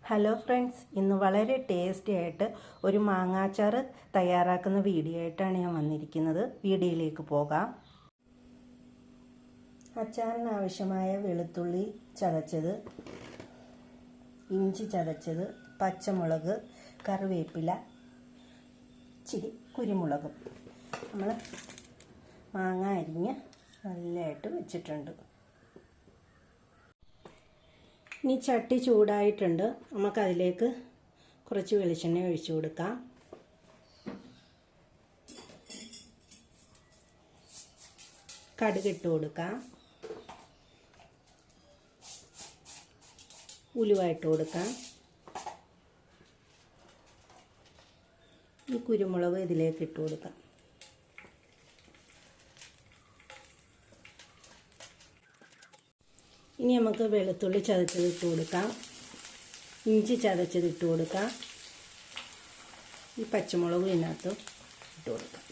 Hello friends, ഇന്ന് വളരെ tasty ആയിട്ട് ഒരു മാങ്ങാച്ചാർ തയ്യാറാക്കുന്ന വീഡിയോ ആയിട്ടാണ് ഞാൻ വന്നിരിക്കുന്നത്. വീഡിയോയിലേക്ക് പോകാം. അച്ചാറിന് ആവശ്യമായ വെളുത്തുള്ളി ചതച്ചത്, ഇഞ്ചി ചതച്ചത്, പച്ചമുളക്, കറിവേപ്പില, ഇച്ചിരി കുരുമുളകും. നമ്മൾ മാങ്ങ അരിഞ്ഞ് നല്ലതായിട്ട് വെച്ചിട്ടുണ്ട്. ഇനി ചട്ടി ചൂടായിട്ടുണ്ട്. നമുക്കതിലേക്ക് കുറച്ച് വെളിച്ചെണ്ണ ഒഴിച്ചു കൊടുക്കാം. കടുക് ഇട്ട് കൊടുക്കാം. ഉലുവ ഇട്ട് കൊടുക്കാം. ഈ കുരുമുളക് ഇതിലേക്ക് ഇട്ട് കൊടുക്കാം. ഇനി നമുക്ക് വെളുത്തുള്ളി ചതച്ചത് ഇട്ട് കൊടുക്കാം. ഇഞ്ചി ചതച്ചത് ഇട്ട് കൊടുക്കാം. ഈ പച്ചമുളകും ഇതിനകത്ത് ഇട്ട് കൊടുക്കാം.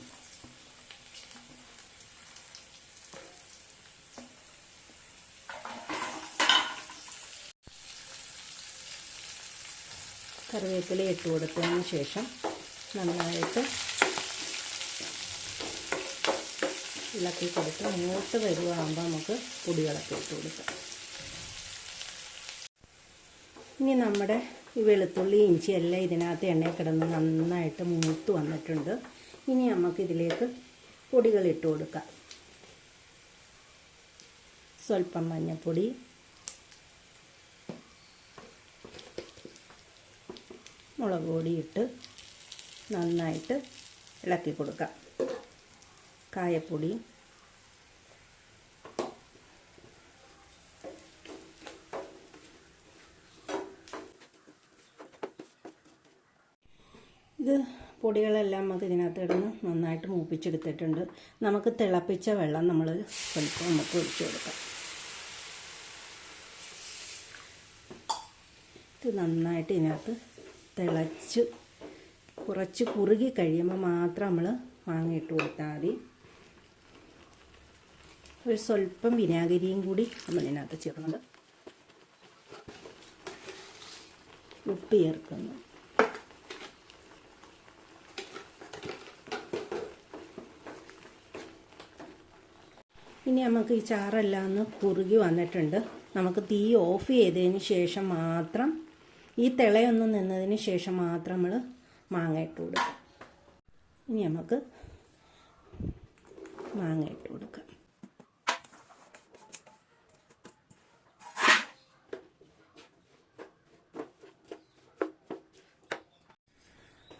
കറിവേപ്പില ഇട്ട് കൊടുത്തതിന് ശേഷം നന്നായിട്ട് ഇളക്കി കൊടുത്ത് മൂത്ത് വരുവാകുമ്പോൾ നമുക്ക് പൊടികളൊക്കെ ഇട്ട് കൊടുക്കാം. ഇനി നമ്മുടെ ഈ വെളുത്തുള്ളി ഇഞ്ചി എല്ലാം ഇതിനകത്ത് എണ്ണയിൽ കിടന്ന് നന്നായിട്ട് മൂത്ത് വന്നിട്ടുണ്ട്. ഇനി നമുക്കിതിലേക്ക് പൊടികൾ ഇട്ട് കൊടുക്കാം. സ്വല്പം മഞ്ഞൾപ്പൊടി, മുളക് പൊടി ഇട്ട് നന്നായിട്ട് ഇളക്കി കൊടുക്കാം. കായപ്പൊടി, ഇത് പൊടികളെല്ലാം നമുക്ക് ഇതിനകത്ത് ഇടുന്ന് നന്നായിട്ട് മൂപ്പിച്ചെടുത്തിട്ടുണ്ട്. നമുക്ക് തിളപ്പിച്ച വെള്ളം നമ്മൾ സ്വല്പം നമുക്ക് ഒഴിച്ചു കൊടുക്കാം. ഇത് നന്നായിട്ട് ഇതിനകത്ത് തിളച്ച് കുറച്ച് കുറുകി കഴിയുമ്പോൾ മാത്രം നമ്മൾ മാങ്ങ ഇട്ട് കൊടുത്താൽ മതി. ഒരു സ്വല്പം വിനാഗിരിയും കൂടി നമ്മൾ ഇതിനകത്ത് ചേർക്കുന്നത്. ഉപ്പ് ചേർക്കുന്നു. ഇനി നമുക്ക് ഈ ചാറെല്ലാം ഒന്ന് കുറുകി വന്നിട്ടുണ്ട്. നമുക്ക് തീ ഓഫ് ചെയ്തതിന് ശേഷം മാത്രം, ഈ തിളയൊന്നും നിന്നതിന് ശേഷം മാത്രം നമ്മൾ മാങ്ങ ഇട്ട് കൊടുക്കാം. ഇനി നമുക്ക് മാങ്ങ ഇട്ട് കൊടുക്കാം.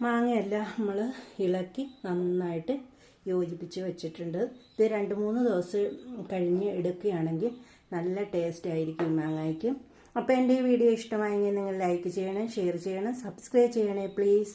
മാങ്ങയെല്ലാം നമ്മൾ ഇളക്കി നന്നായിട്ട് യോജിപ്പിച്ച് വെച്ചിട്ടുണ്ട്. ഇത് 2-3 ദിവസം കഴിഞ്ഞ് എടുക്കുകയാണെങ്കിൽ നല്ല ടേസ്റ്റ് ആയിരിക്കും മാങ്ങയ്ക്ക്. അപ്പോൾ എൻ്റെ ഈ വീഡിയോ ഇഷ്ടമായെങ്കിൽ നിങ്ങൾ ലൈക്ക് ചെയ്യണം, ഷെയർ ചെയ്യണം, സബ്സ്ക്രൈബ് ചെയ്യണേ പ്ലീസ്.